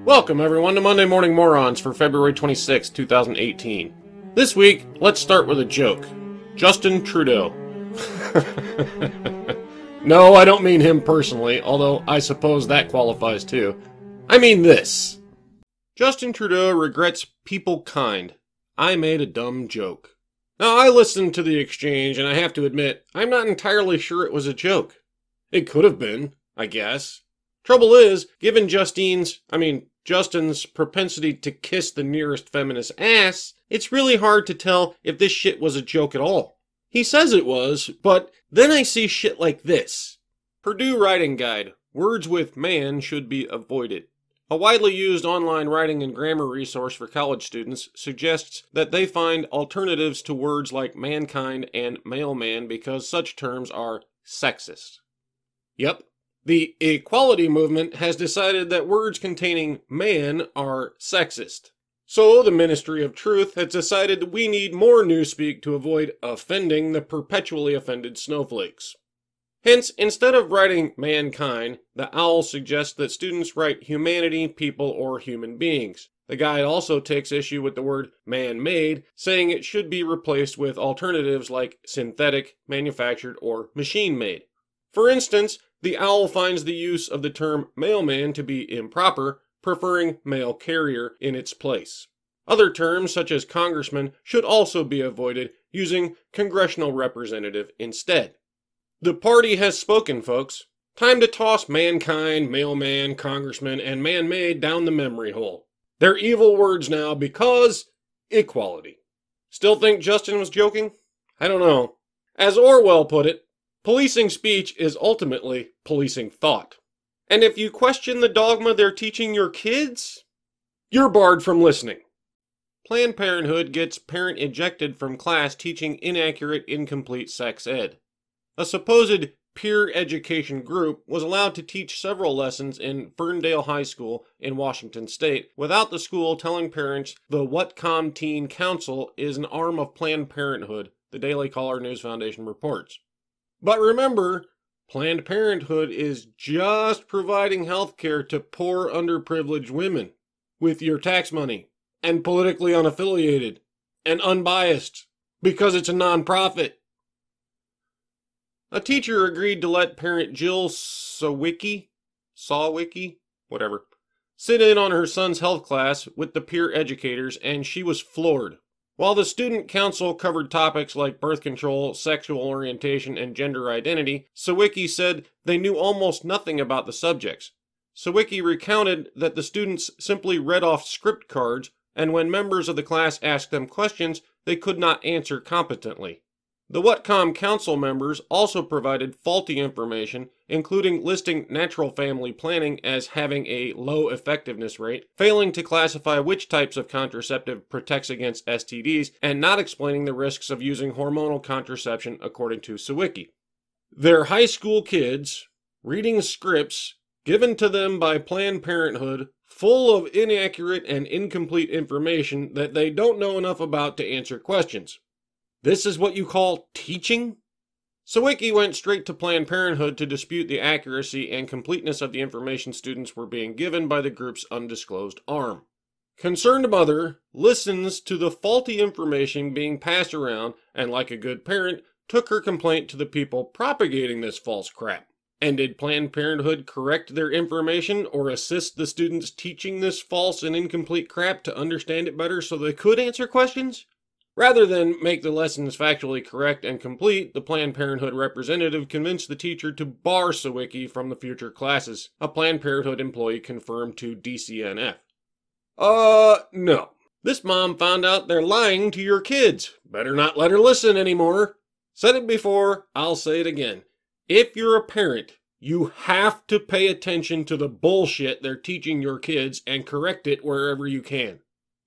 Welcome everyone to Monday Morning Morons for February 26, 2018. This week, let's start with a joke. Justin Trudeau. No, I don't mean him personally, although I suppose that qualifies too. I mean this. Justin Trudeau regrets people kind. I made a dumb joke. Now, I listened to the exchange, and I have to admit, I'm not entirely sure it was a joke. It could have been, I guess. Trouble is, given Justin's propensity to kiss the nearest feminist ass, it's really hard to tell if this shit was a joke at all. He says it was, but then I see shit like this. Purdue Writing Guide. Words with man should be avoided. A widely used online writing and grammar resource for college students suggests that they find alternatives to words like mankind and mailman because such terms are sexist. Yep. The equality movement has decided that words containing man are sexist. So the Ministry of Truth has decided that we need more newspeak to avoid offending the perpetually offended snowflakes. Hence, instead of writing mankind, the OWL suggests that students write humanity, people, or human beings. The guide also takes issue with the word man-made, saying it should be replaced with alternatives like synthetic, manufactured, or machine-made. For instance, the OWL finds the use of the term mailman to be improper, preferring mail carrier in its place. Other terms, such as congressman, should also be avoided, using congressional representative instead. The party has spoken, folks. Time to toss mankind, mailman, congressman, and man-made down the memory hole. They're evil words now because equality. Still think Justin was joking? I don't know. As Orwell put it, policing speech is ultimately policing thought. And if you question the dogma they're teaching your kids, you're barred from listening. Planned Parenthood gets parent ejected from class teaching inaccurate, incomplete sex ed. A supposed peer education group was allowed to teach several lessons in Ferndale High School in Washington State without the school telling parents the Whatcom Teen Council is an arm of Planned Parenthood, the Daily Caller News Foundation reports. But remember, Planned Parenthood is just providing health care to poor, underprivileged women with your tax money, and politically unaffiliated, and unbiased, because it's a nonprofit. A teacher agreed to let parent Jill Sawicki, whatever, sit in on her son's health class with the peer educators, and she was floored. While the student council covered topics like birth control, sexual orientation, and gender identity, Sawicki said they knew almost nothing about the subjects. Sawicki recounted that the students simply read off script cards, and when members of the class asked them questions, they could not answer competently. The Whatcom Council members also provided faulty information, including listing natural family planning as having a low effectiveness rate, failing to classify which types of contraceptive protects against STDs, and not explaining the risks of using hormonal contraception according to Sawicki. They're high school kids reading scripts given to them by Planned Parenthood full of inaccurate and incomplete information that they don't know enough about to answer questions. This is what you call teaching? Sawicki went straight to Planned Parenthood to dispute the accuracy and completeness of the information students were being given by the group's undisclosed arm. Concerned mother listens to the faulty information being passed around and, like a good parent, took her complaint to the people propagating this false crap. And did Planned Parenthood correct their information or assist the students teaching this false and incomplete crap to understand it better so they could answer questions? Rather than make the lessons factually correct and complete, the Planned Parenthood representative convinced the teacher to bar Sawicki from the future classes, a Planned Parenthood employee confirmed to DCNF. No. This mom found out they're lying to your kids. Better not let her listen anymore. Said it before, I'll say it again. If you're a parent, you have to pay attention to the bullshit they're teaching your kids and correct it wherever you can.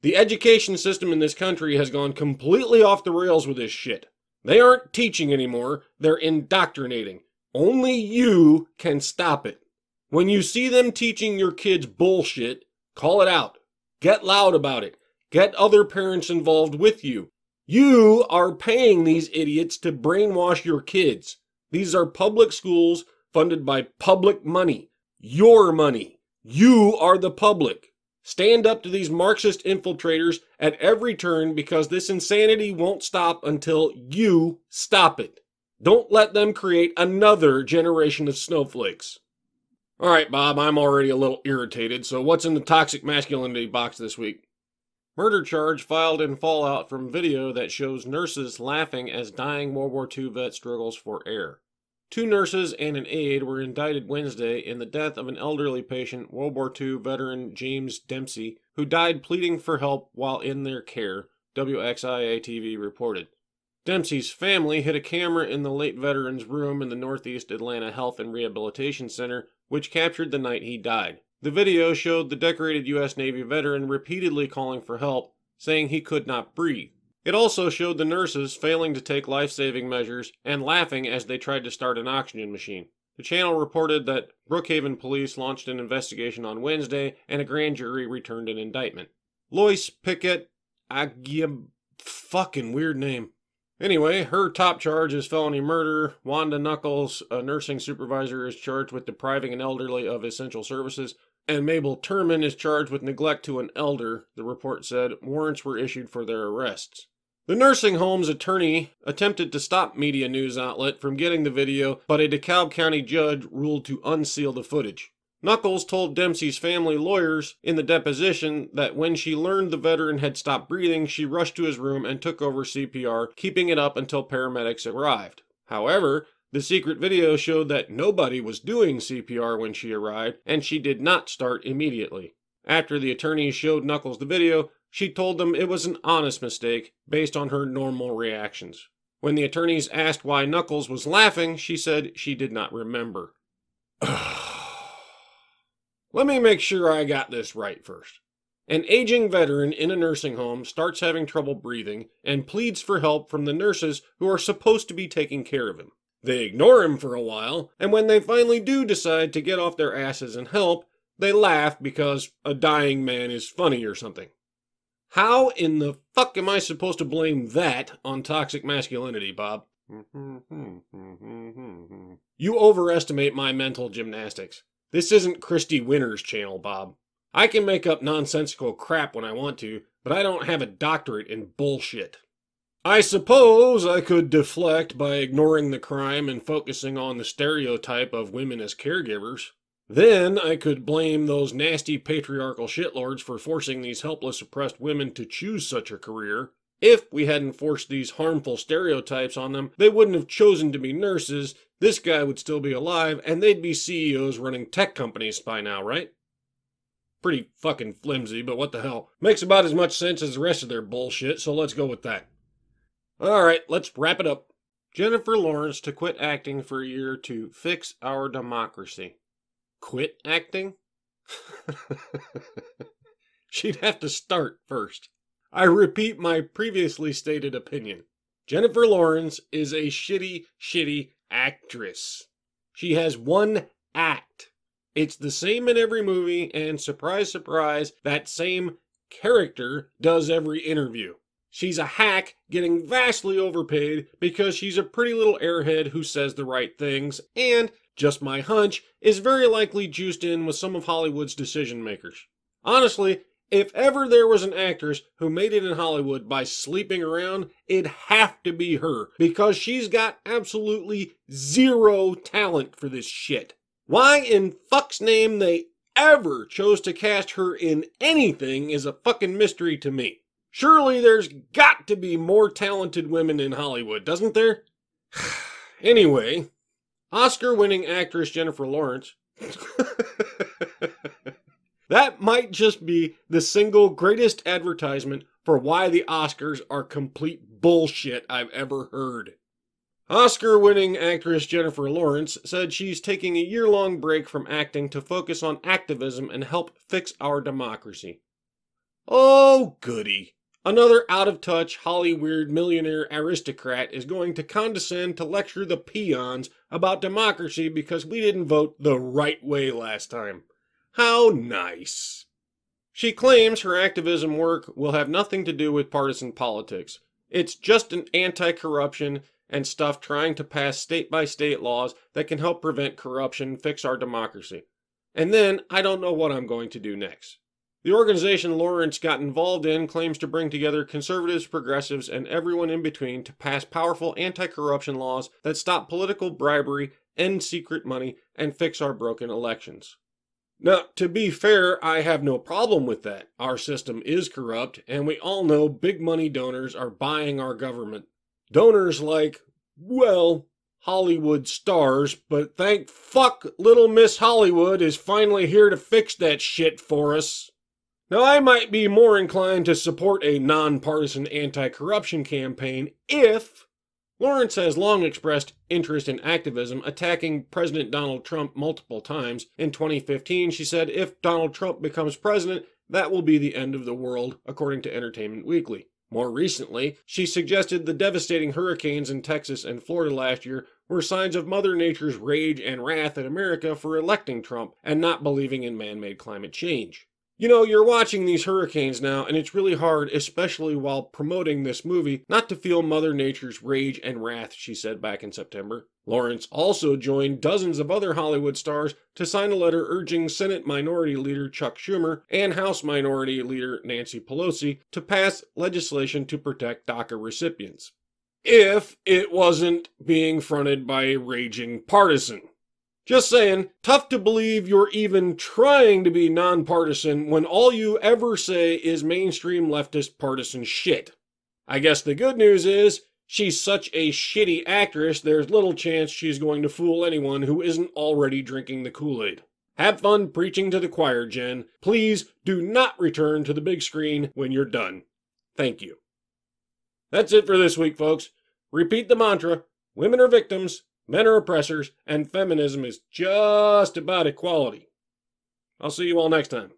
The education system in this country has gone completely off the rails with this shit. They aren't teaching anymore, they're indoctrinating. Only you can stop it. When you see them teaching your kids bullshit, call it out. Get loud about it. Get other parents involved with you. You are paying these idiots to brainwash your kids. These are public schools funded by public money. Your money. You are the public. Stand up to these Marxist infiltrators at every turn because this insanity won't stop until you stop it. Don't let them create another generation of snowflakes. All right, Bob, I'm already a little irritated, so what's in the toxic masculinity box this week? Murder charge filed in fallout from video that shows nurses laughing as dying World War II vet struggles for air. 2 nurses and an aide were indicted Wednesday in the death of an elderly patient, World War II veteran James Dempsey, who died pleading for help while in their care, WXIA-TV reported. Dempsey's family hid a camera in the late veteran's room in the Northeast Atlanta Health and Rehabilitation Center, which captured the night he died. The video showed the decorated U.S. Navy veteran repeatedly calling for help, saying he could not breathe. It also showed the nurses failing to take life-saving measures and laughing as they tried to start an oxygen machine. The channel reported that Brookhaven police launched an investigation on Wednesday and a grand jury returned an indictment. Lois Pickett Agieb, fucking weird name. Anyway, her top charge is felony murder. Wanda Knuckles, a nursing supervisor, is charged with depriving an elderly of essential services. And Mabel Turman is charged with neglect to an elder, the report said. Warrants were issued for their arrests. The nursing home's attorney attempted to stop media news outlet from getting the video, but a DeKalb County judge ruled to unseal the footage. Knuckles told Dempsey's family lawyers in the deposition that when she learned the veteran had stopped breathing, she rushed to his room and took over CPR, keeping it up until paramedics arrived. However, the secret video showed that nobody was doing CPR when she arrived, and she did not start immediately. After the attorneys showed Knuckles the video, she told them it was an honest mistake based on her normal reactions. When the attorneys asked why Knuckles was laughing, she said she did not remember. Let me make sure I got this right first. An aging veteran in a nursing home starts having trouble breathing and pleads for help from the nurses who are supposed to be taking care of him. They ignore him for a while, and when they finally do decide to get off their asses and help, they laugh because a dying man is funny or something. How in the fuck am I supposed to blame that on toxic masculinity, Bob? You overestimate my mental gymnastics. This isn't Christy Winter's channel, Bob. I can make up nonsensical crap when I want to, but I don't have a doctorate in bullshit. I suppose I could deflect by ignoring the crime and focusing on the stereotype of women as caregivers. Then I could blame those nasty patriarchal shitlords for forcing these helpless oppressed women to choose such a career. If we hadn't forced these harmful stereotypes on them, they wouldn't have chosen to be nurses, this guy would still be alive, and they'd be CEOs running tech companies by now, right? Pretty fucking flimsy, but what the hell. Makes about as much sense as the rest of their bullshit, so let's go with that. Alright, let's wrap it up. Jennifer Lawrence to quit acting for a year to fix our democracy. Quit acting? She'd have to start first. I repeat my previously stated opinion. Jennifer Lawrence is a shitty actress. She has one act. It's the same in every movie, and surprise, surprise, that same character does every interview. She's a hack getting vastly overpaid because she's a pretty little airhead who says the right things, and, just my hunch, is very likely juiced in with some of Hollywood's decision makers. Honestly, if ever there was an actress who made it in Hollywood by sleeping around, it'd have to be her, because she's got absolutely zero talent for this shit. Why in fuck's name they ever chose to cast her in anything is a fucking mystery to me. Surely there's got to be more talented women in Hollywood, doesn't there? Anyway, Oscar-winning actress Jennifer Lawrence. That might just be the single greatest advertisement for why the Oscars are complete bullshit I've ever heard. Oscar-winning actress Jennifer Lawrence said she's taking a year-long break from acting to focus on activism and help fix our democracy. Oh, goody. Another out-of-touch, Hollywood millionaire aristocrat is going to condescend to lecture the peons about democracy because we didn't vote the right way last time. How nice. She claims her activism work will have nothing to do with partisan politics. It's just an anti-corruption and stuff trying to pass state-by-state laws that can help prevent corruption, fix our democracy. And then I don't know what I'm going to do next. The organization Lawrence got involved in claims to bring together conservatives, progressives, and everyone in between to pass powerful anti-corruption laws that stop political bribery, end secret money, and fix our broken elections. Now, to be fair, I have no problem with that. Our system is corrupt, and we all know big money donors are buying our government. Donors like, well, Hollywood stars, but thank fuck little Miss Hollywood is finally here to fix that shit for us. Now, I might be more inclined to support a nonpartisan anti-corruption campaign if Lawrence has long expressed interest in activism, attacking President Donald Trump multiple times. In 2015, she said, if Donald Trump becomes president, that will be the end of the world, according to Entertainment Weekly. More recently, she suggested the devastating hurricanes in Texas and Florida last year were signs of Mother Nature's rage and wrath at America for electing Trump and not believing in man-made climate change. You know, you're watching these hurricanes now, and it's really hard, especially while promoting this movie, not to feel Mother Nature's rage and wrath, she said back in September. Lawrence also joined dozens of other Hollywood stars to sign a letter urging Senate Minority Leader Chuck Schumer and House Minority Leader Nancy Pelosi to pass legislation to protect DACA recipients, if it wasn't being fronted by a raging partisan. Just saying, tough to believe you're even trying to be nonpartisan when all you ever say is mainstream leftist partisan shit. I guess the good news is, she's such a shitty actress, there's little chance she's going to fool anyone who isn't already drinking the Kool-Aid. Have fun preaching to the choir, Jen. Please do not return to the big screen when you're done. Thank you. That's it for this week, folks. Repeat the mantra, women are victims, men are oppressors, and feminism is just about equality. I'll see you all next time.